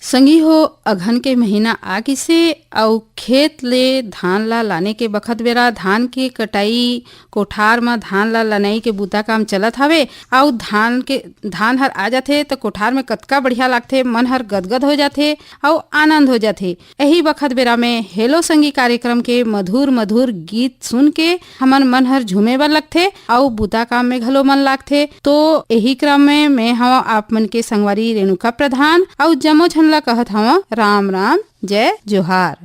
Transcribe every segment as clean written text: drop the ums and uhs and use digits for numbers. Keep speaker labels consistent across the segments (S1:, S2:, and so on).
S1: संगी हो अघन के महीना आ गिसे अउ खेत ले धान ला लाने के बखत बेरा धान के कटाई कोठार म धान ला लनाई के बूता काम चलत हवे अउ धान हर आ जाथे तो कोठार में कतका बढ़िया लागथे, मन हर गदगद हो जाथे अउ आनंद हो जाथे। यही बखत बेरा में हेलो संगी कार्यक्रम के मधुर मधुर गीत सुन के हमन मन हर झूमे बर लगथे अउ बूता काम में घलो मन लागथे। तो यही क्रम में मैं हूँ आप मन के संगवारी रेणुका प्रधान अउ जमो झन ला कहत हूँ राम राम जय जोहार।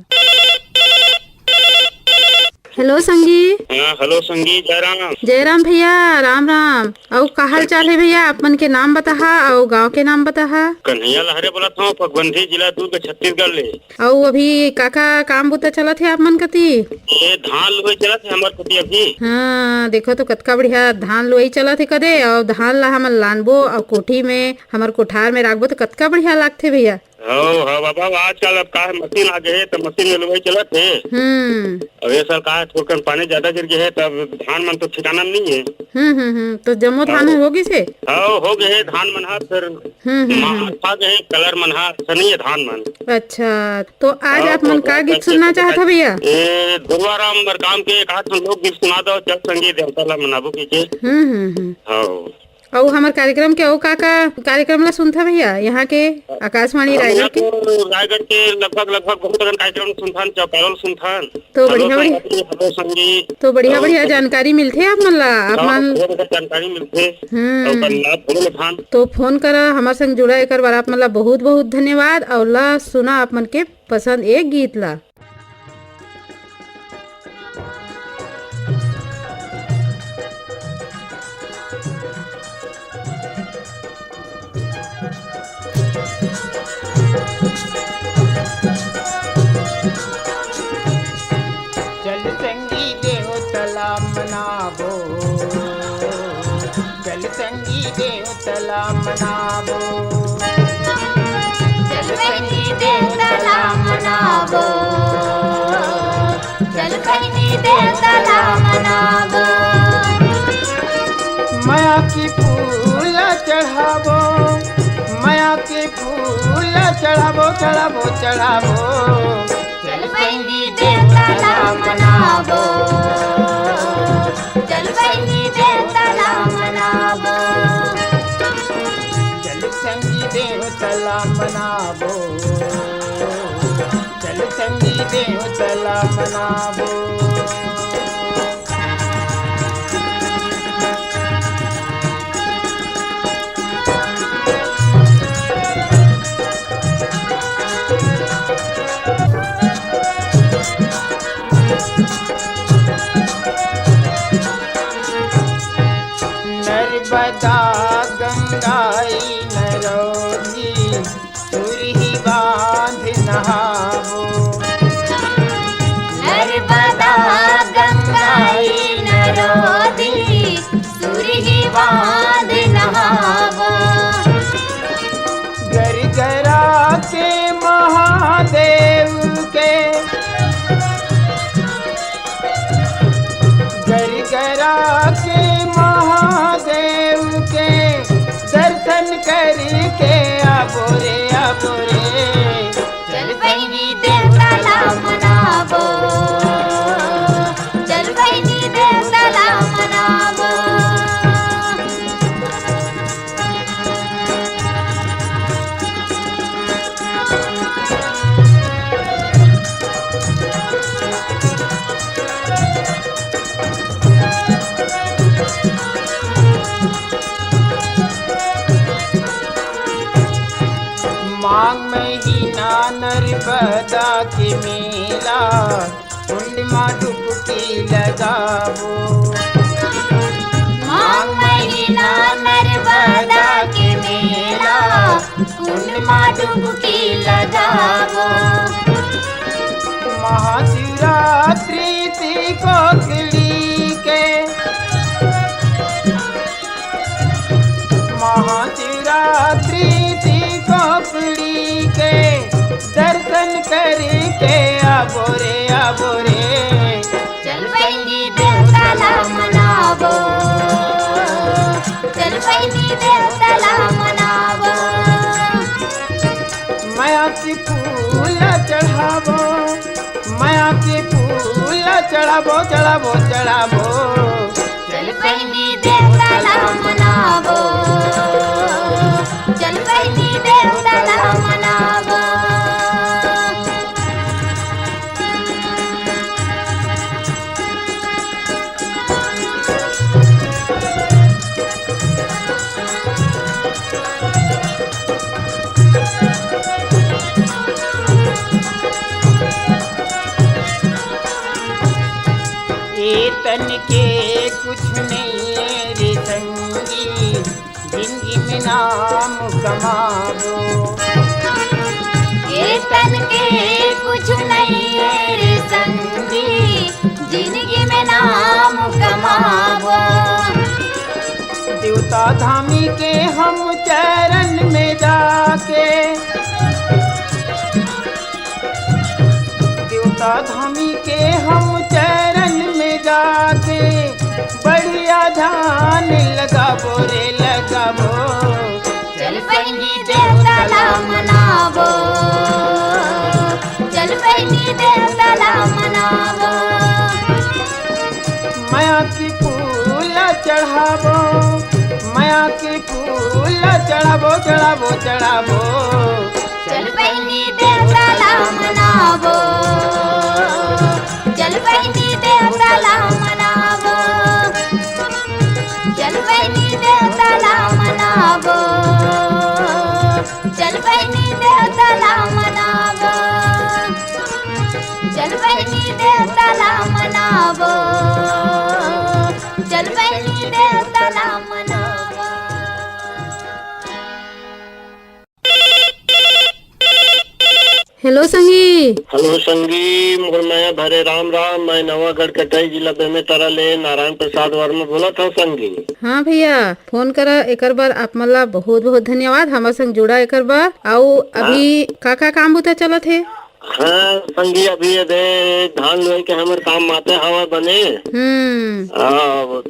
S1: हेलो संगी।
S2: हेलो संगी, जयराम।
S1: जयराम भैया, राम राम। और का हाल चाल है भैया? आप मन के नाम बताहा और गांव के नाम बताहा।
S2: कन्हैया लहरे बोलत हूँ, पगबंधी जिला दुर्ग छत्तीसगढ़ ले।
S1: और अभी काका काम बुता चलत है आप मन कती?
S2: ये धान लुवई चलत है हमार कती अभी।
S1: हाँ देखो तो कतका बढ़िया धान लुवई चलत है कदे, और धान ला हमन लानबो और कोठी में हमार कोठार में राखबो तो कतका बढ़िया लागथे भैया।
S2: हो बाबा, आजकल अब का मशीन आ गए है तो मशीन में लुवई चलत है। अब ये साल का है थोड़ा पानी ज्यादा गिर गए है तब धान मन तो ठिकाना नहीं है।
S1: तो जम्मो धान होगी से
S2: हो गए है धान मनहा फिर गए कलर मनहा नहीं है धान मन।
S1: अच्छा, तो आज आप मन का गीत सुनना चाहत है भैया?
S2: ये दुर्गाराम बरकाम के एक आध लोग गीत सुना दो, चल संगी देवता ला मनाबो की
S1: और हमार कार्यक्रम के और का कार्यक्रम ला सुनता भैया यहाँ के आकाशवाणी रायगढ़ के?
S2: रायगढ़ के लगभग बहुत कार्यक्रम सुनथान, चौपाल सुनथान।
S1: तो बढ़िया बढ़िया जानकारी मिलथे आप मन ला, आप मन
S2: जानकारी मिलथे।
S1: तो फोन करा हमार संग जुड़ा एक बार आप मन ला बहुत बहुत धन्यवाद। और ला सुना आप मन के पसंद एक गीत ला।
S3: चल संगी देवतला मनाबो, चल संगी देवतला मनाबो,
S4: चल संगी देवतला मनाबो, चल संगी देवतला मनाबो।
S3: माया की फूल चढ़ाबो, माया के फूल चढ़ाबो चढ़ाबो चढ़ाबो।
S4: चल संगी देवतला मनाबो, चल संगी देवतला मनाबो,
S3: चल संगी देवतला मनाबो, चल संगी देवतला मनाबो। नर्मदा गंगाई नरोगी सुरही बांध नहावो,
S4: नर्मदा गंगाई नरोदी सुरही बांध नहावो।
S3: गरगरा के महादेव के, गरगरा के महादेव के दर्शन करके आबो रे आबो रे।
S4: चल संगी देवतला मनाबो, चल संगी देवतला मनाबो।
S3: माघ महीना नर्मदा के मेला, कुंड में डुबकी लगाबो।
S4: माघ महीना नर्मदा के मेला, कुंड में डुबकी लगावो।
S3: महाशिवरात्रि थी कोकली के, महाशिवरात्रि थी कोकली के दर्शन करके आबो रे आबो रे।
S4: चल संगी देवतला मनाबो, चल संगी देवतला मनाबो।
S3: चढ़ाबो चढ़ाबो चढ़ाबो
S4: चल बहिनी देवताला मनावो, चल बहिनी देवताला मनावो।
S3: तन के कुछ नहीं है रे संगी, जिंदगी में नाम कमावो।
S4: ये तन के कुछ नहीं है रे संगी, जिंदगी में नाम कमावो।
S3: देवता धामी के हम चरण में जाके, देवता धामी के हम चरण में जाके बढ़िया ध्यान लगाबो रे लगाबो।
S4: चल बहिनी देवताला मनावो, चल बहिनी देवताला मनावो।
S3: माया की फूल चढ़ाबो, माया की फूल चढ़ाबो चढ़ाबो चढ़ाबो।
S4: चल बहिनी देवताला मनावो, चल बहिनी देवताला मनावो, चल बहिनी देवताला मनावो, चल बहिनी देवताला मनावो, चल बहिनी देवताला मनावो, चल बहिनी देवताला मनावो।
S1: हेलो संगी।
S2: हेलो संगी, मोर मैं भरे राम राम। मैं नवागढ़ कटाई जिला में तारा ले नारायण प्रसाद वर्मा बोला था संगी।
S1: हाँ भैया, फोन करा एकर बार आप मन ला बहुत बहुत धन्यवाद हमारे संग जुड़ा एकर बार। आओ अभी का काम बुता चलत है?
S2: हाँ संगी, अभी ये दे धान लोए के हमर काम आते हवा बने।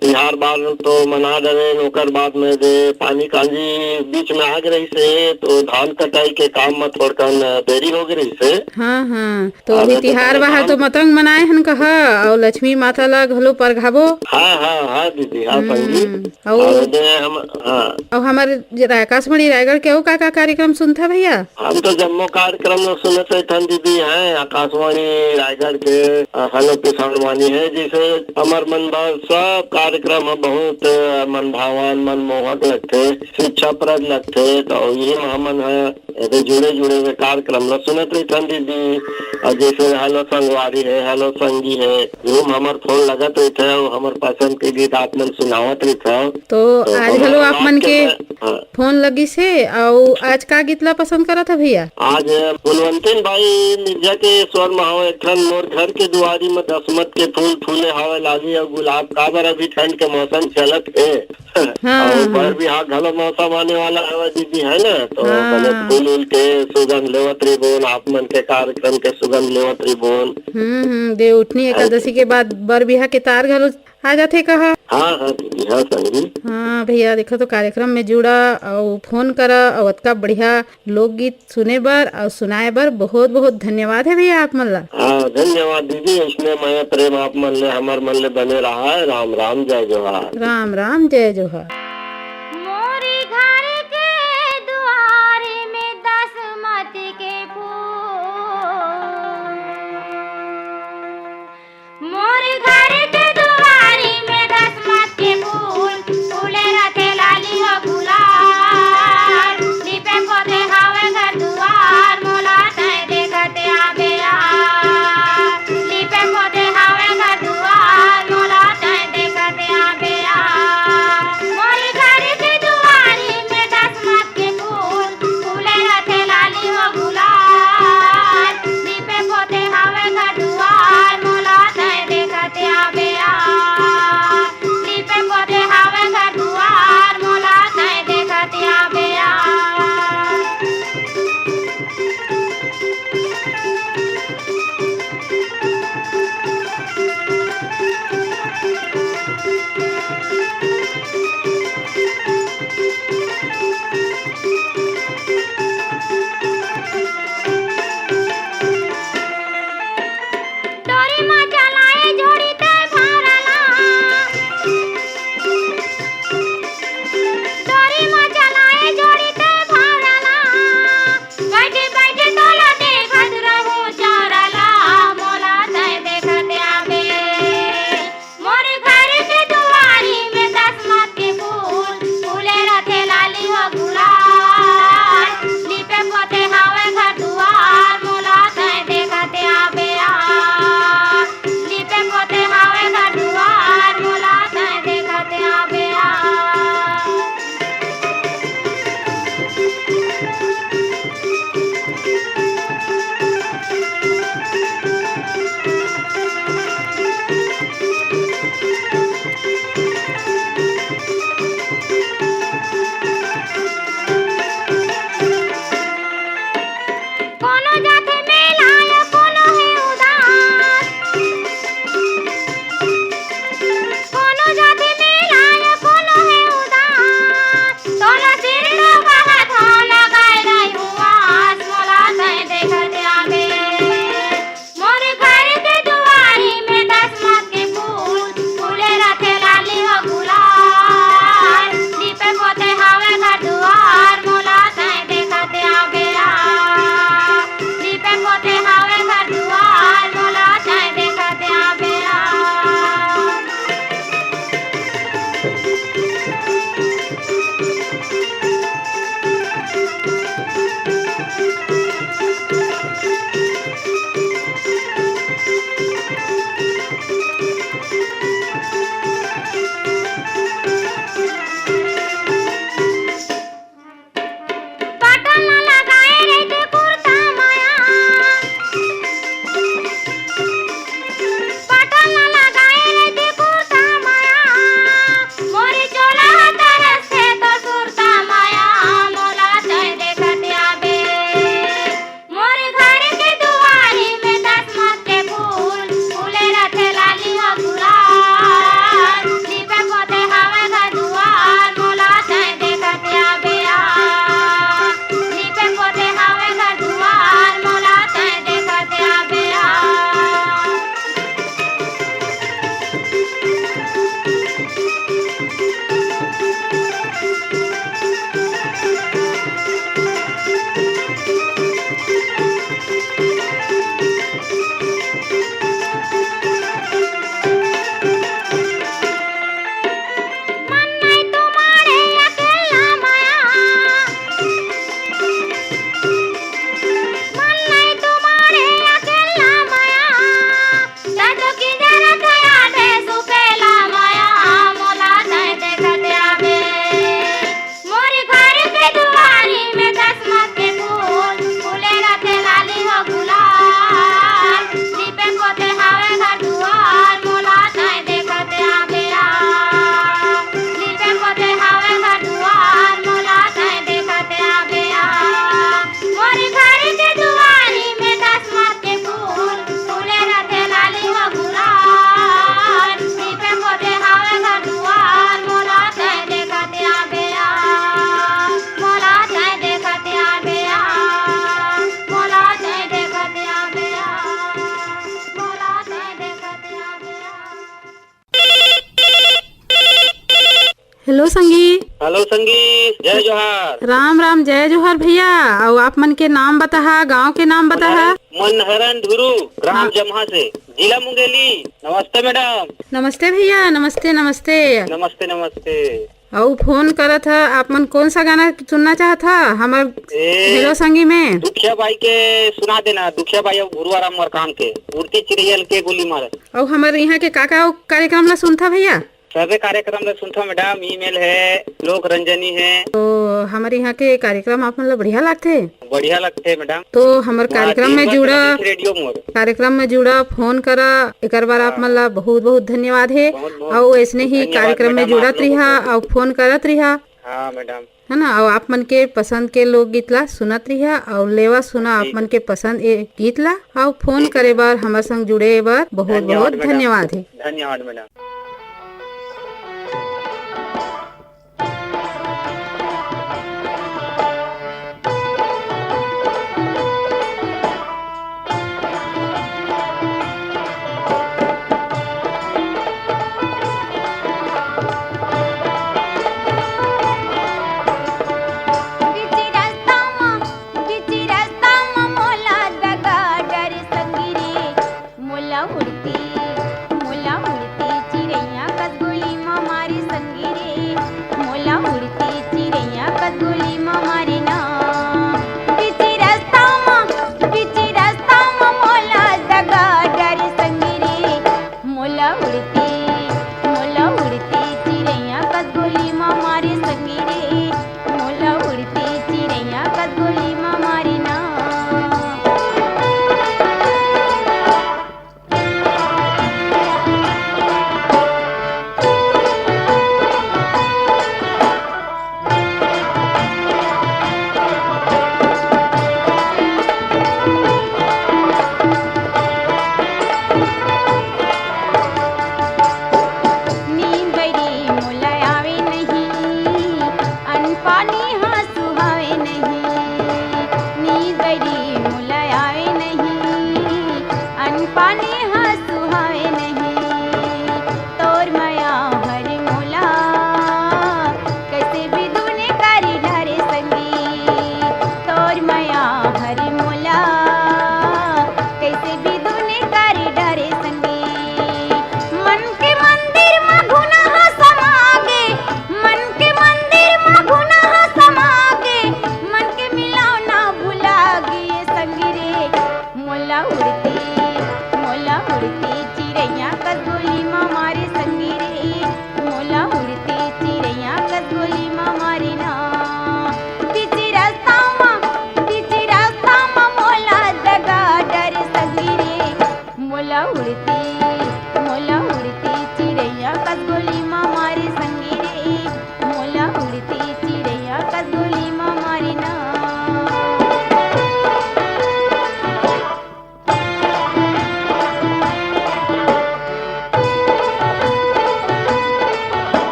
S2: तिहार बार तो मना दे, ओकर बाद में दे पानी कांजी बीच में आग रही से, तो धान कटाई के काम में थोड़कन देरी हो गई से।
S1: हाँ हाँ, तो अभी तिहार बाहर तो मतंग मनाए हन कहा, और लक्ष्मी माता ला घलो परघाबो।
S2: हाँ हाँ हाँ दीदी, हाँ संगी।
S1: और हमारे आकाशवाणी रायगढ़ के वो का कार्यक्रम सुनता भैया?
S2: हम तो जम्मो कार्यक्रम सुनते थन दीदी हैं, आकाशवाणी रायगढ़ के हेलो किसान वाणी है, जैसे अमर मन सब कार्यक्रम बहुत मन भावन मनमोहक लगते, शिक्षाप्रद लगते। तो ये हमन है जुड़े जुड़े हुए कार्यक्रम ला सुनत रही थन दीदी। और जैसे हेलो संगवारी है, हेलो संगी है, जो हमार फोन लगत रही थे, हमार पसंद के गीत आप मन सुनावत रही था।
S1: तो आज हेलो आप मन के फोन लगी से, और आज का गीत ला पसंद करा था भैया?
S2: आज कुलवंतीन भाई मिर्जा के स्वर में हवे ठन, मोर घर के दुआरी में दसमत के फूल फूले हवे लागी, और गुलाब का बर अभी ठंड के मौसम चलत है। और पर भी हाँ घलो मौसम आने वाला है दीदी, है ना? तो मैंने फूल उल के सुगंध लेवत रही बोन, आप मन के कार्यक्रम के सुगंध लेवत रही बोन।
S1: दे उठनी एकादशी के बाद बर बिहा के तार घलो आ जाते कहा।
S2: हाँ हाँ दीदी, हाँ संगी।
S1: हाँ भैया, देखो तो कार्यक्रम में जुड़ा और फोन करा, और अतका बढ़िया लोकगीत सुने बर और सुनाए बर बहुत बहुत धन्यवाद है भैया आप मन ला।
S2: हाँ धन्यवाद दीदी, इसमें मैं प्रेम आप मन ले हमार मन ले बने रहा है। राम राम, जय जोहार।
S1: राम राम, जय जोहार।
S4: मोरी घर के दुआरे में दसमत के फूल, मोरी घर के दुआरे में दसमत के फूल, फूले रथे लाली हो गुलाल, दीपे पोते हावे घर दुआर, मोला नहीं देखते आबे यार, दीपे पोते हावे घर दुआर, मोला नहीं देखते आबे यार। मोरी
S5: संगी जय जोहार।
S1: राम राम जय जोहर भैया। और आप मन के नाम बताहा, गांव के नाम बताहा।
S5: मनहरन धुरु, ग्राम जमहा से, जिला मुंगेली। नमस्ते मैडम।
S1: नमस्ते भैया, नमस्ते नमस्ते।
S5: नमस्ते नमस्ते।
S1: और फोन करत है आप मन कौन सा गाना सुनना चाहत है हमार हेलो संगी में?
S5: दुखिया बाई के सुना देना, दुखिया बाई और गुरुवाराम मरकाम के उड़ती चिड़ियल के गोली मारे।
S1: और हमारे यहाँ के काका कार्यक्रम ला सुनता भैया?
S5: सबे कार्यक्रम में सुनता मैडम। ईमेल है, लोक रंजनी है।
S1: तो हमारे यहाँ के कार्यक्रम आप मतलब बढ़िया लगते?
S5: बढ़िया लगते मैडम।
S1: तो हमारे कार्यक्रम में जुड़ा,
S5: रेडियो मोर
S1: कार्यक्रम में जुड़ा फोन करा एक बार आप मन ला बहुत बहुत धन्यवाद है। और ऐसने ही कार्यक्रम में जुड़त रहा और फोन करत रहा।
S5: हाँ मैडम,
S1: है ना। और आप मन के पसंद के लोकगीत ला सुनत रहा और लेवा सुना आप मन के पसंद गीत ला। और फोन करे बार हमारे संग जुड़े बार बहुत बहुत धन्यवाद है।
S5: धन्यवाद मैडम।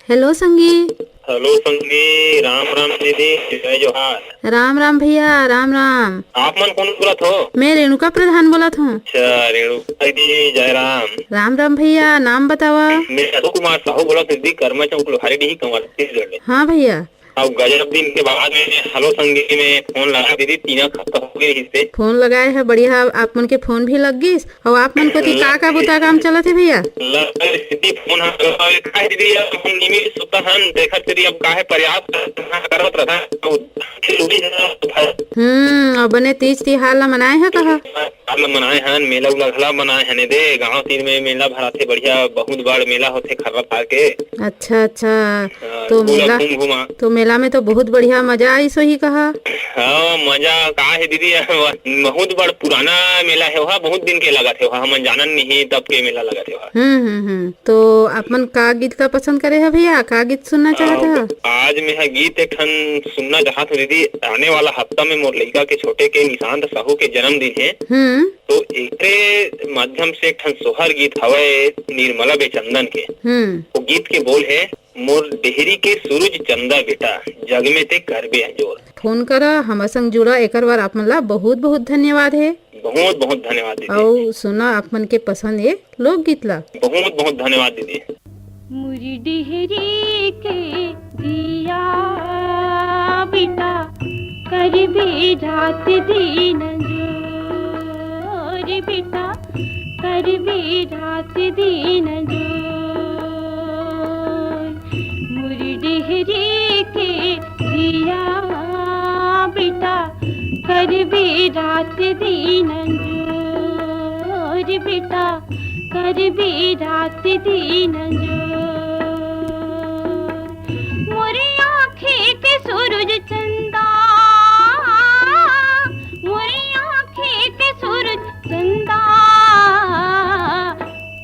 S1: हेलो संगी,
S5: हेलो संगी, राम राम दीदी, जय जोहार।
S1: राम राम भैया, राम राम।
S5: आप मन कौन बोलत हो?
S1: मैं रेणुका प्रधान बोलत हूँ।
S5: अच्छा रेणुका दीदी, जय राम।
S1: राम राम भैया, नाम बतावा।
S5: मैं अशोक कुमार साहू बोलत दीदी, कर्मा चौक लोहारी डी कंवर छत्तीसगढ़।
S1: हाँ भैया।
S5: अब गजब दिन के बाद में हेलो संगी में फोन लगा दीदी, 3 हफ्ता हो गए इससे।
S1: फोन लगाए है, बढ़िया। आप मन के फोन भी लग गई और आप मन को का बुता काम चलत है भैया?
S5: दीदी फोन काहे दीदी अब हम नियमित सुतहन देखत दीदी, अब काहे प्रयास करत रहा।
S1: और बने तीज तिहार ला मनाए है कहा?
S5: मनाए हन, मेला उला घला मनाए हने दे। गाँव तीन में मेला भराथे, बढ़िया बहुत बड़ मेला होथे खर्रा पार के।
S1: अच्छा अच्छा। तो मेला में तो बहुत बढ़िया मजा आई सो ही कहा।
S5: हाँ मजा का है दीदी, बहुत बड़ पुराना मेला है वहाँ, बहुत दिन के लगा थे वहाँ, हम जानन नहीं तब के मेला लगा थे वहाँ।
S1: तो आप मन का गीत का पसंद करे है भैया? का गीत सुनना चाहते है?
S5: आज मैं गीत एक ठन सुनना चाहत हूँ दीदी। आने वाला हफ्ता में मोर लड़का के छोटे के निशांत साहू के जन्मदिन है, तो एकरे माध्यम से एक ठन सोहर गीत हवे निर्मला बेचंदन के। वो गीत के बोल है, मोर डेहरी के सूरज चंदा बेटा, जग में ते करबे जोर।
S1: फोन करा हमारे संग जुड़ा, एक बार आप मन ला बहुत बहुत धन्यवाद है।
S5: बहुत बहुत धन्यवाद दीदी।
S1: और सुना आप मन के पसंद है लोकगीत ला।
S5: बहुत बहुत धन्यवाद दीदी।
S4: मुरी डेहरी के दिया बेटा, करबे रात दिन जोर बेटा, करबे रात दिन जोर। मुरी डेहरी के दिया बेटा, करबे रात दिन जोर बेटा, करबे रात दिन जोर। मोरी आँखें के सूरज चंदा, मोरी आँखें के सूरज चंदा,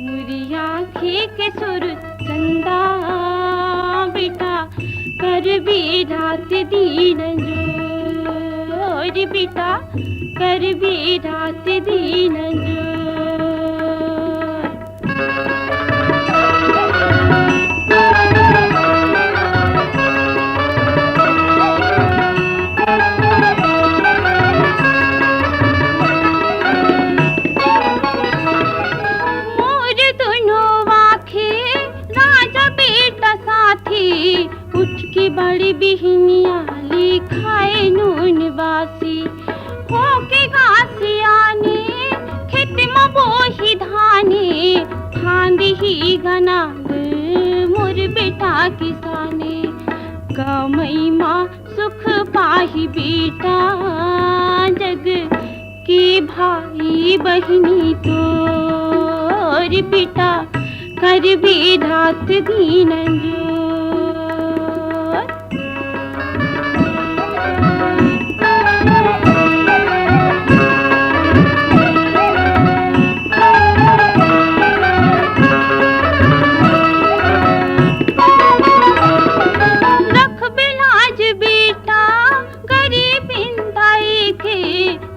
S4: मोरी आँखें के सूरज चंदा बेटा, करबे रात दिन जोर बेटा, करबे रात दिन जोर। उठ के बड़ी बिहनिया लिखाए नून बासी, हो के घास आने खेत में बोही धाने, फांद ही गनाग मोर बेटा किसाने। कमई माँ सुख पाही बेटा, जग के भाई बहिनी तोर बेटा, करबे रात दिन जोर। रख बिलाज बेटा गरीब इंदाई के,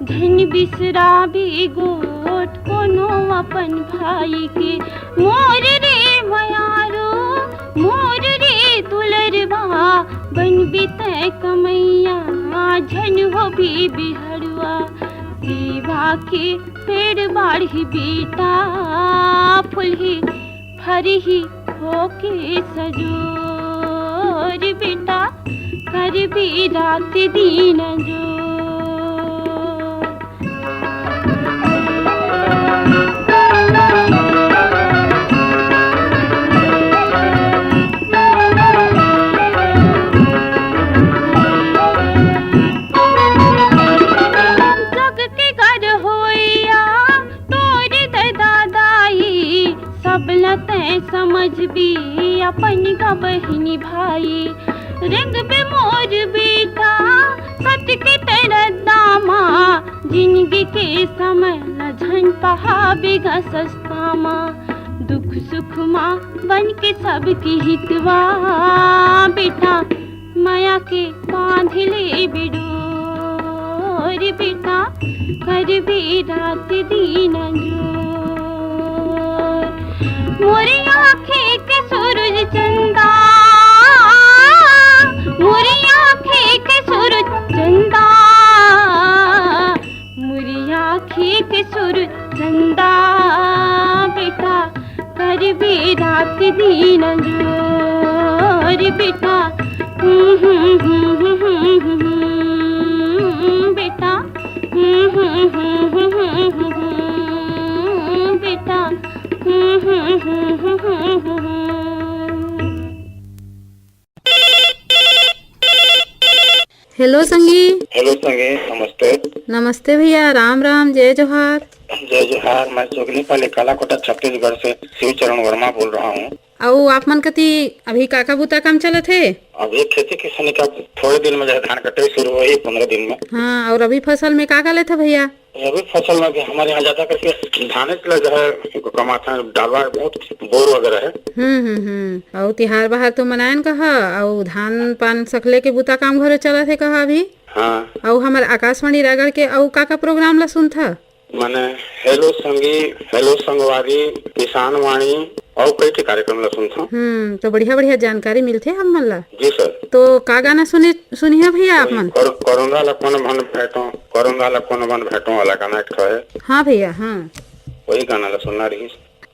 S4: धन बिसरा भी गोट कोनो अपन भाई के। मोर रे मयारो, मोर रे दुलरवा, बन बीते कमैया झन हो भी बिहड़ुआ। सेवा के पेड़ बाढ़ी बेटा, फुलही फरही होके सजोर बेटा, करबे रात दिन जोर। समझ भी अपन का बहिनी भाई, रंग पे मोर बेटा सत के तेरा दामा, जिंदगी के समय न झन पहा बेगा सस्ता माँ। दुख सुख माँ बन के सबकी हितवा बेटा, माया के बांध ले बिडोर बेटा, करबे रात दिन जोर। मोरी आँखें के सूरज चंदा, चंदा बेटा कर भी रात दिन जोर बेटा बेटा बेटा
S1: हेलो संगी।
S2: हेलो संगे, नमस्ते।
S1: नमस्ते भैया, राम राम, जय जोहार।
S2: जय जोहार। मैं जोगनी पाली कालाकोटा छत्तीसगढ़ से शिव चरण वर्मा बोल रहा हूँ।
S1: और आप मन कती अभी काका बुता काम चलत है?
S2: अभी खेती किसानी का थोड़े दिन में जो है धान कटाई शुरू हुई 15 दिन में।
S1: हाँ, और अभी फसल में का लेते भैया?
S2: अभी फसल में भी हमारे यहाँ ज्यादा करके धान के लिए जो है कमाते हैं, डालवा बहुत बोर वगैरह है।
S1: और तिहार बाहर तो मनायन कहा, और धान पान सकले के बुता काम घरे चलत है कहा अभी।
S2: हाँ,
S1: और हमारे आकाशवाणी रायगढ़ के और का प्रोग्राम ला सुन था
S2: माने हेलो संगी, हेलो संगवारी, किसान वाणी और कई के कार्यक्रम ला सुनता।
S1: तो बढ़िया बढ़िया जानकारी मिलते हम मन ला।
S2: जी सर।
S1: तो का गाना सुनिए भैया आप मन?
S2: कोरोना ला कौन मन भेटो, कोरोना ला कौन मन भेटो वाला गाना एक ठो है।
S1: हाँ भैया, हाँ,
S2: वही गाना ला सुनना रही।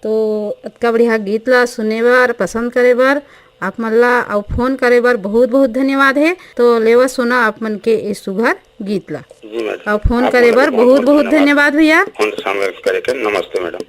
S1: तो इतना बढ़िया गीत ला सुने बार, पसंद करे बार आप मन ला और फोन करे बार बहुत बहुत धन्यवाद है। तो लेवा सुना आप मन के इस सुघर गीत ला।
S2: जी मैडम।
S1: और फोन करे बार बहुत बहुत धन्यवाद भैया।
S2: फोन शामिल करे के नमस्ते मैडम।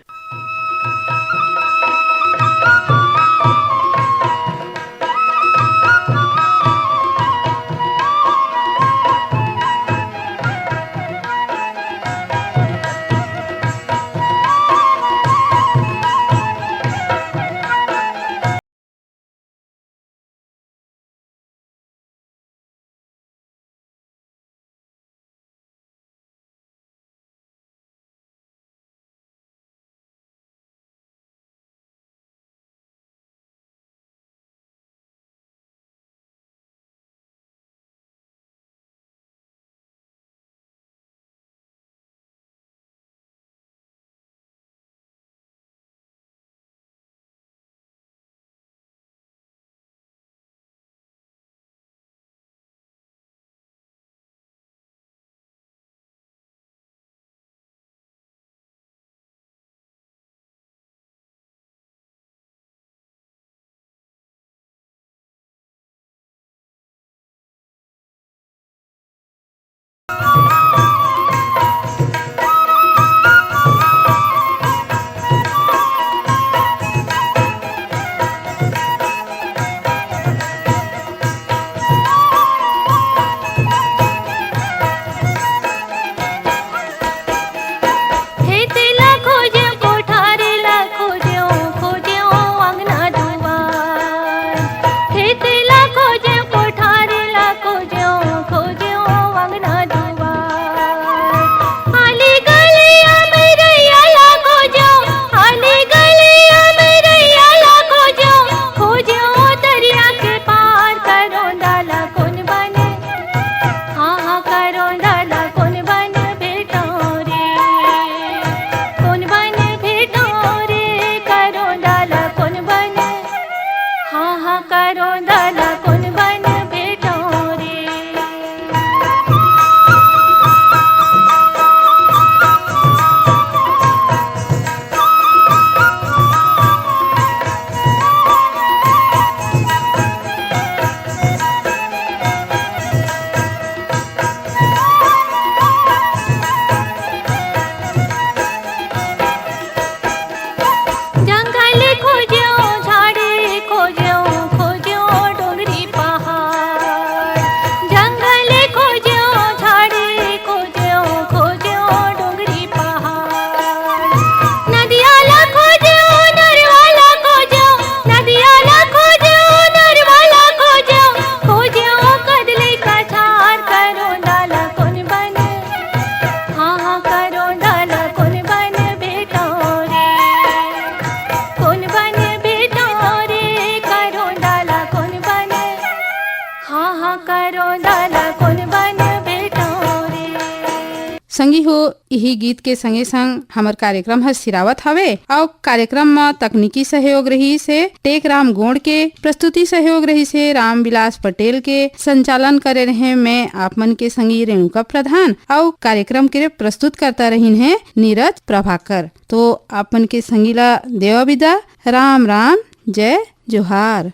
S1: संगी हो यही गीत के संगे संग हमर कार्यक्रम हर सिरावत हवे और कार्यक्रम में तकनीकी सहयोग रही से टेक राम गोड़ के, प्रस्तुति सहयोग रही से रामविलास पटेल के, संचालन करे रहे मैं आप मन के संगी रेणुका प्रधान और कार्यक्रम के प्रस्तुत करता रही है नीरज प्रभाकर। तो आप मन के संगीला देवा विदा, राम राम, जय जोहार।